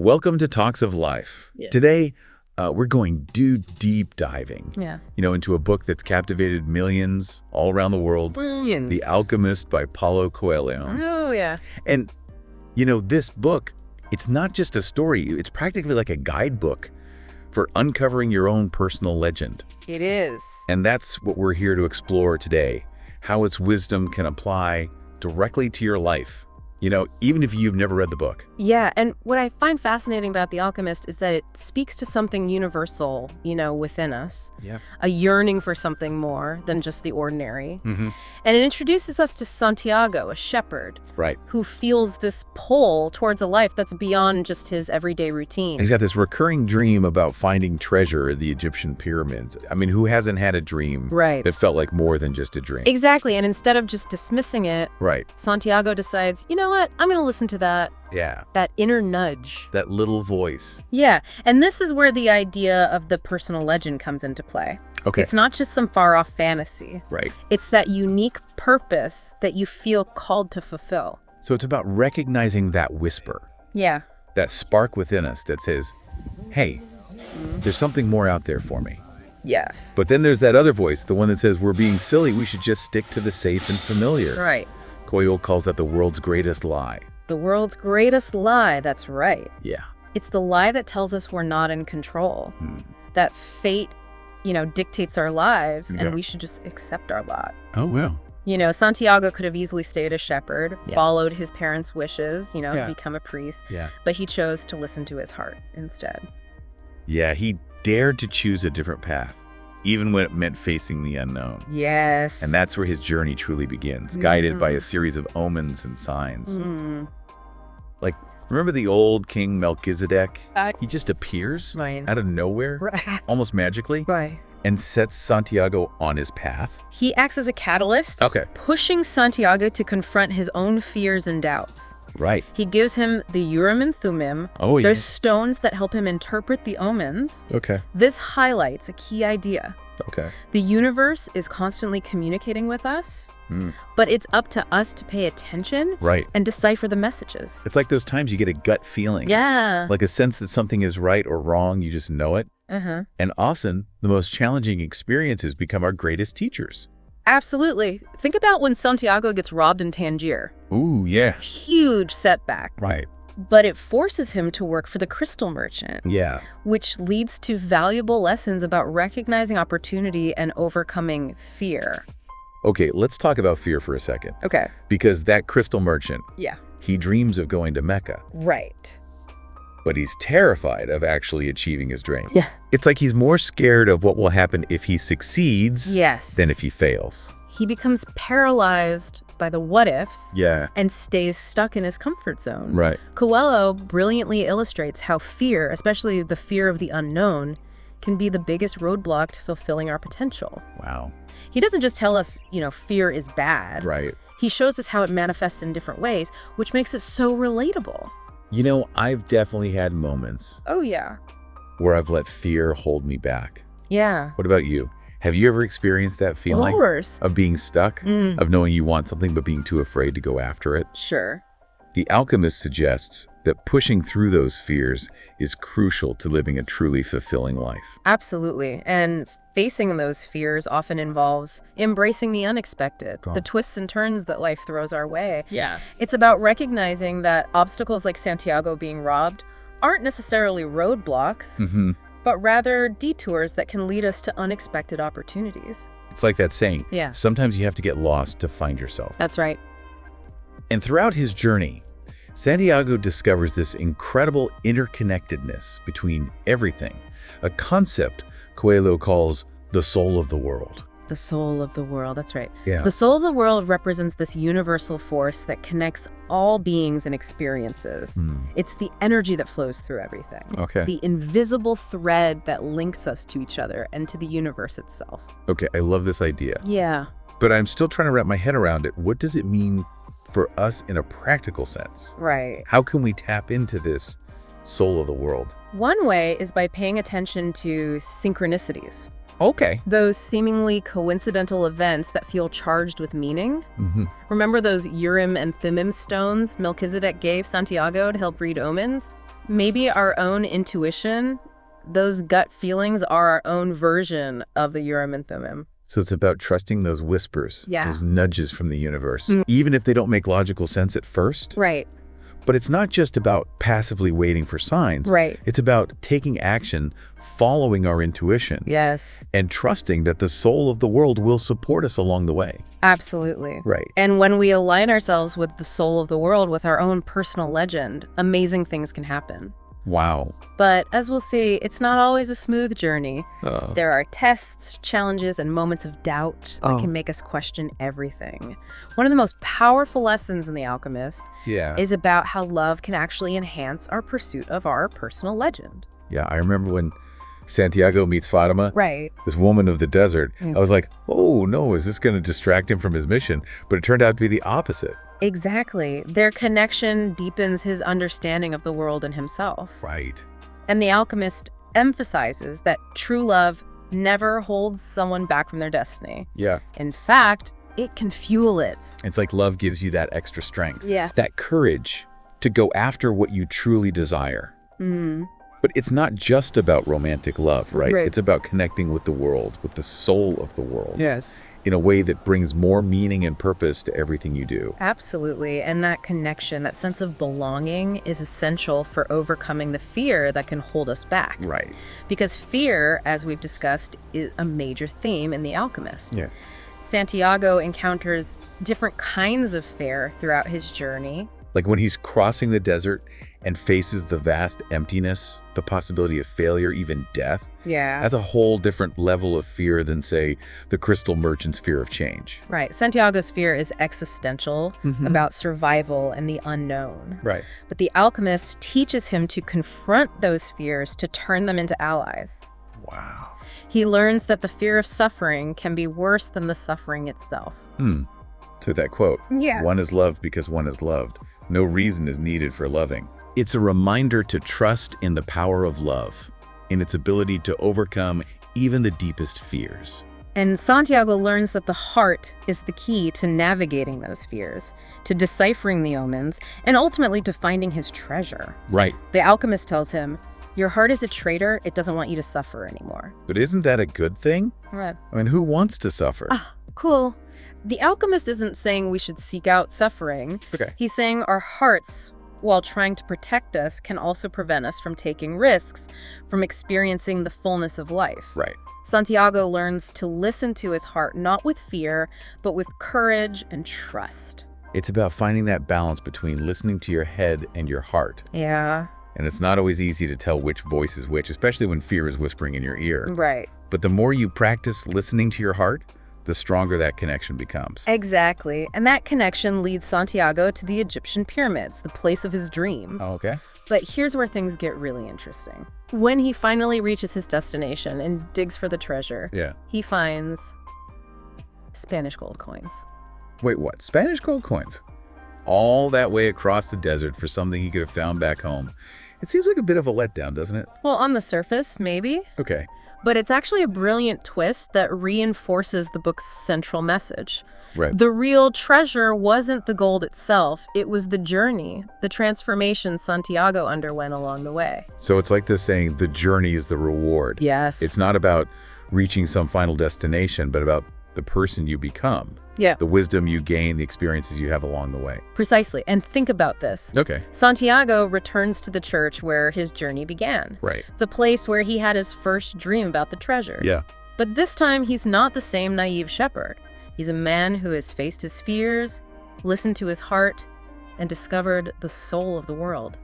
Welcome to Talks of Life. Yeah. Today, we're going deep diving, Yeah. into a book that's captivated millions all around the world, Millions. The Alchemist by Paulo Coelho. Oh, yeah. And, this book, it's not just a story, it's practically like a guidebook for uncovering your own personal legend. It is. And that's what we're here to explore today, how its wisdom can apply directly to your life, even if you've never read the book. Yeah, and what I find fascinating about The Alchemist is that it speaks to something universal, within us. Yeah. A yearning for something more than just the ordinary. Mm-hmm. And it introduces us to Santiago, a shepherd. Right. Who feels this pull towards a life that's beyond just his everyday routine. He's got this recurring dream about finding treasure in the Egyptian pyramids. I mean, who hasn't had a dream that felt like more than just a dream? Exactly, and instead of just dismissing it, Santiago decides, you know what, I'm going to listen to that. Yeah. That inner nudge. That little voice. Yeah, and this is where the idea of the personal legend comes into play. Okay. It's not just some far-off fantasy. Right. It's that unique purpose that you feel called to fulfill. So it's about recognizing that whisper. Yeah. That spark within us that says, hey, there's something more out there for me. Yes. But then there's that other voice, the one that says, we're being silly, we should just stick to the safe and familiar. Right. Coelho calls that the world's greatest lie. The world's greatest lie, that's right. Yeah. It's the lie that tells us we're not in control. That fate, dictates our lives, and we should just accept our lot. Oh, well. Santiago could have easily stayed a shepherd, followed his parents' wishes, to become a priest. Yeah. But he chose to listen to his heart instead. Yeah, he dared to choose a different path, even when it meant facing the unknown. Yes. And that's where his journey truly begins, guided by a series of omens and signs. Like, remember the old King Melchizedek? He just appears out of nowhere, almost magically, and sets Santiago on his path. He acts as a catalyst, pushing Santiago to confront his own fears and doubts. Right. He gives him the Urim and Thummim. Oh, yeah. There's stones that help him interpret the omens. Okay. This highlights a key idea. Okay. The universe is constantly communicating with us, but it's up to us to pay attention and decipher the messages. It's like those times you get a gut feeling. Yeah. Like a sense that something is right or wrong, you just know it. And often, the most challenging experiences become our greatest teachers. Absolutely. Think about when Santiago gets robbed in Tangier. Ooh, yeah. Huge setback. Right. But it forces him to work for the crystal merchant. Yeah. Which leads to valuable lessons about recognizing opportunity and overcoming fear. Okay, let's talk about fear for a second. Okay. Because that crystal merchant, Yeah. he dreams of going to Mecca. Right. But he's terrified of actually achieving his dream. Yeah. It's like he's more scared of what will happen if he succeeds than if he fails. He becomes paralyzed by the what-ifs and stays stuck in his comfort zone. Right. Coelho brilliantly illustrates how fear, especially the fear of the unknown, can be the biggest roadblock to fulfilling our potential. Wow. He doesn't just tell us, fear is bad. Right. He shows us how it manifests in different ways, which makes it so relatable. I've definitely had moments Oh, yeah. where I've let fear hold me back. Yeah. What about you? Have you ever experienced that feeling? Of course. Of being stuck? Of knowing you want something but being too afraid to go after it? Sure. The Alchemist suggests that pushing through those fears is crucial to living a truly fulfilling life. Absolutely. And facing those fears often involves embracing the unexpected, the twists and turns that life throws our way. Yeah. It's about recognizing that obstacles like Santiago being robbed aren't necessarily roadblocks, but rather detours that can lead us to unexpected opportunities. It's like that saying, Yeah. sometimes you have to get lost to find yourself. That's right. And throughout his journey, Santiago discovers this incredible interconnectedness between everything, a concept Coelho calls the soul of the world. The soul of the world, that's right. Yeah. The soul of the world represents this universal force that connects all beings and experiences. It's the energy that flows through everything. Okay. The invisible thread that links us to each other and to the universe itself. Okay, I love this idea. Yeah. But I'm still trying to wrap my head around it. What does it mean for us in a practical sense? Right. How can we tap into this soul of the world? One way is by paying attention to synchronicities. Okay. Those seemingly coincidental events that feel charged with meaning. Remember those Urim and Thummim stones Melchizedek gave Santiago to help read omens? Maybe our own intuition, those gut feelings are our own version of the Urim and Thummim. So it's about trusting those whispers, those nudges from the universe, even if they don't make logical sense at first. Right. But it's not just about passively waiting for signs. Right. It's about taking action, following our intuition. Yes. And trusting that the soul of the world will support us along the way. Absolutely. Right. And when we align ourselves with the soul of the world, with our own personal legend, amazing things can happen. Wow. But as we'll see, it's not always a smooth journey. There are tests, challenges, and moments of doubt that can make us question everything. One of the most powerful lessons in The Alchemist is about how love can actually enhance our pursuit of our personal legend. Yeah, I remember when Santiago meets Fatima, this woman of the desert. I was like, oh no, is this going to distract him from his mission? But it turned out to be the opposite. Exactly. Their connection deepens his understanding of the world and himself. Right. And The Alchemist emphasizes that true love never holds someone back from their destiny. Yeah. In fact, it can fuel it. It's like love gives you that extra strength. Yeah. That courage to go after what you truly desire. But it's not just about romantic love, right? It's about connecting with the world, with the soul of the world. Yes. In a way that brings more meaning and purpose to everything you do. Absolutely. And that connection, that sense of belonging is essential for overcoming the fear that can hold us back. Right. Because fear, as we've discussed, is a major theme in The Alchemist. Yeah. Santiago encounters different kinds of fear throughout his journey. Like when he's crossing the desert and faces the vast emptiness, the possibility of failure, even death. Yeah. That's a whole different level of fear than, say, the crystal merchant's fear of change. Right. Santiago's fear is existential, about survival and the unknown. Right. But the alchemist teaches him to confront those fears, to turn them into allies. Wow. He learns that the fear of suffering can be worse than the suffering itself. To that quote, Yeah. One is loved because one is loved. No reason is needed for loving. It's a reminder to trust in the power of love, in its ability to overcome even the deepest fears. And Santiago learns that the heart is the key to navigating those fears, to deciphering the omens, and ultimately to finding his treasure. Right. The alchemist tells him, your heart is a traitor, it doesn't want you to suffer anymore. But isn't that a good thing? Right. I mean, who wants to suffer? Cool. The alchemist isn't saying we should seek out suffering. Okay. He's saying our hearts, while trying to protect us, can also prevent us from taking risks, from experiencing the fullness of life. Right. Santiago learns to listen to his heart, not with fear, but with courage and trust. It's about finding that balance between listening to your head and your heart. Yeah. And it's not always easy to tell which voice is which, especially when fear is whispering in your ear. Right. But the more you practice listening to your heart, the stronger that connection becomes. Exactly. And that connection leads Santiago to the Egyptian pyramids, the place of his dream. Oh, okay. But here's where things get really interesting. When he finally reaches his destination and digs for the treasure, he finds Spanish gold coins. Wait, what? Spanish gold coins? All that way across the desert for something he could have found back home. It seems like a bit of a letdown, doesn't it? Well, on the surface, maybe. Okay. But it's actually a brilliant twist that reinforces the book's central message. Right. The real treasure wasn't the gold itself, it was the journey, the transformation Santiago underwent along the way. So it's like this saying, the journey is the reward. Yes. It's not about reaching some final destination, but about the person you become. Yeah. The wisdom you gain, the experiences you have along the way. Precisely. And think about this. Okay. Santiago returns to the church where his journey began. Right. The place where he had his first dream about the treasure. Yeah. But this time, he's not the same naive shepherd. He's a man who has faced his fears, listened to his heart, and discovered the soul of the world.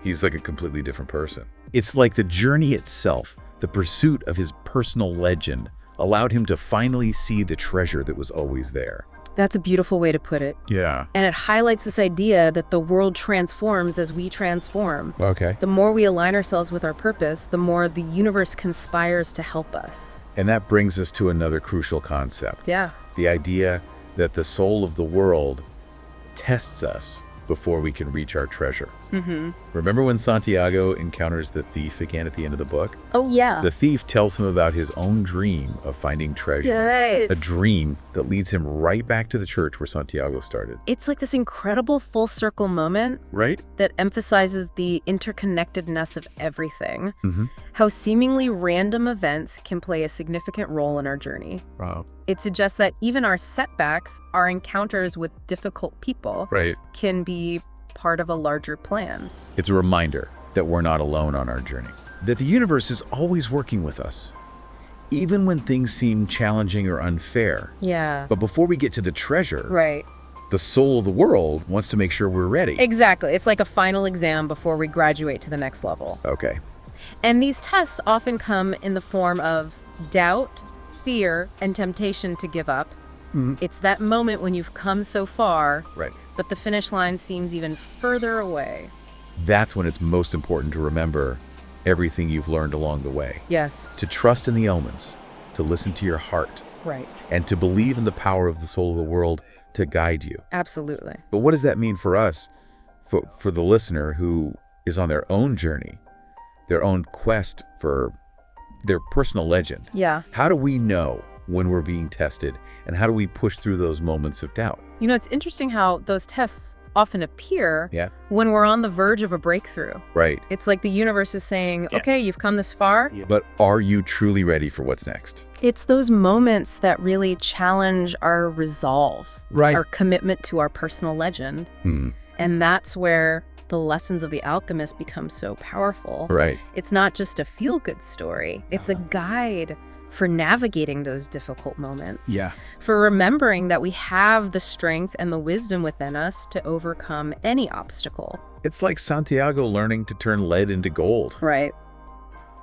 He's like a completely different person. It's like the journey itself, the pursuit of his personal legend, allowed him to finally see the treasure that was always there. That's a beautiful way to put it. Yeah. And it highlights this idea that the world transforms as we transform. Okay. The more we align ourselves with our purpose, the more the universe conspires to help us. And that brings us to another crucial concept. Yeah. The idea that the soul of the world tests us before we can reach our treasure. Remember when Santiago encounters the thief again at the end of the book? Oh, yeah. The thief tells him about his own dream of finding treasure. Yes. A dream that leads him right back to the church where Santiago started. It's like this incredible full circle moment. Right? That emphasizes the interconnectedness of everything. How seemingly random events can play a significant role in our journey. Wow. It suggests that even our setbacks, our encounters with difficult people, can be part of a larger plan. It's a reminder that we're not alone on our journey, that the universe is always working with us, even when things seem challenging or unfair. Yeah. But before we get to the treasure, right, the soul of the world wants to make sure we're ready. Exactly. It's like a final exam before we graduate to the next level. Okay. And these tests often come in the form of doubt, fear, and temptation to give up. It's that moment when you've come so far, but the finish line seems even further away. That's when it's most important to remember everything you've learned along the way. Yes. To trust in the omens, to listen to your heart. Right. And to believe in the power of the soul of the world to guide you. Absolutely. But what does that mean for us, for the listener who is on their own journey, their own quest for their personal legend? Yeah. How do we know when we're being tested, and how do we push through those moments of doubt? You know, it's interesting how those tests often appear when we're on the verge of a breakthrough. Right. It's like the universe is saying, okay, you've come this far. But are you truly ready for what's next? It's those moments that really challenge our resolve, our commitment to our personal legend. And that's where the lessons of the Alchemist become so powerful. Right. It's not just a feel-good story. It's a guide for navigating those difficult moments. Yeah. For remembering that we have the strength and the wisdom within us to overcome any obstacle. It's like Santiago learning to turn lead into gold. Right.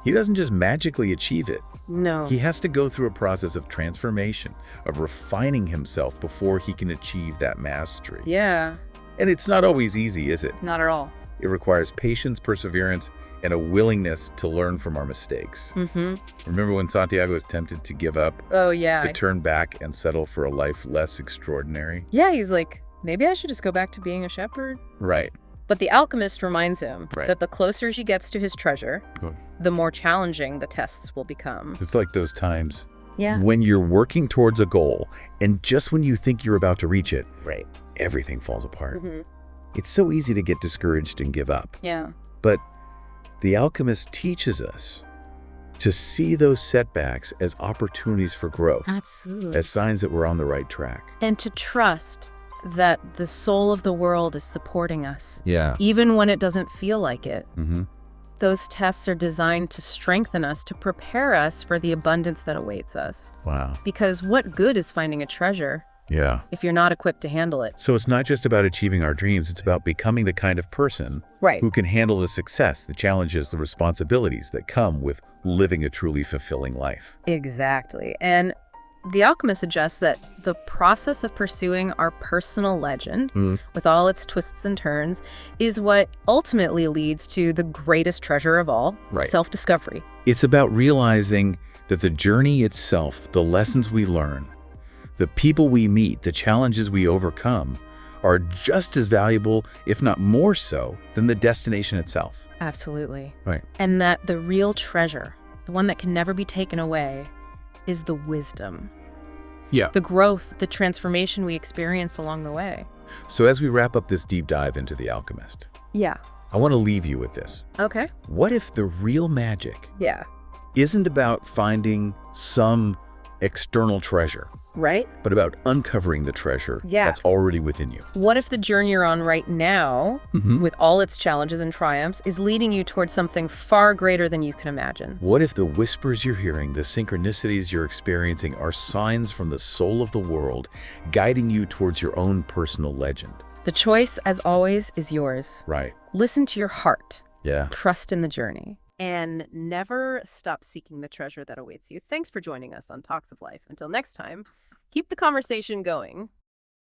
He doesn't just magically achieve it. No. He has to go through a process of transformation, of refining himself before he can achieve that mastery. Yeah. And it's not always easy, is it? Not at all. It requires patience, perseverance, and a willingness to learn from our mistakes. Remember when Santiago was tempted to give up? Oh, yeah. To turn back and settle for a life less extraordinary? Yeah, he's like, maybe I should just go back to being a shepherd. Right. But the Alchemist reminds him that the closer he gets to his treasure, the more challenging the tests will become. It's like those times when you're working towards a goal, and just when you think you're about to reach it, everything falls apart. It's so easy to get discouraged and give up. Yeah. But the Alchemist teaches us to see those setbacks as opportunities for growth. Absolutely. As signs that we're on the right track. And to trust that the soul of the world is supporting us. Yeah. Even when it doesn't feel like it. Those tests are designed to strengthen us, to prepare us for the abundance that awaits us. Wow. Because what good is finding a treasure if you're not equipped to handle it? So it's not just about achieving our dreams, it's about becoming the kind of person who can handle the success, the challenges, the responsibilities that come with living a truly fulfilling life. Exactly. And the Alchemist suggests that the process of pursuing our personal legend, with all its twists and turns, is what ultimately leads to the greatest treasure of all, self-discovery. It's about realizing that the journey itself, the lessons we learn, the people we meet, the challenges we overcome, are just as valuable, if not more so, than the destination itself. Absolutely. Right. And that the real treasure, the one that can never be taken away, is the wisdom. Yeah. The growth, the transformation we experience along the way. So as we wrap up this deep dive into The Alchemist, I want to leave you with this. Okay. What if the real magic isn't about finding some external treasure, but about uncovering the treasure that's already within you? What if the journey you're on right now, with all its challenges and triumphs, is leading you towards something far greater than you can imagine? What if the whispers you're hearing, the synchronicities you're experiencing, are signs from the soul of the world, guiding you towards your own personal legend? The choice, as always, is yours. Right. Listen to your heart. Yeah. Trust in the journey. And never stop seeking the treasure that awaits you. Thanks for joining us on Talks of Life. Until next time, keep the conversation going.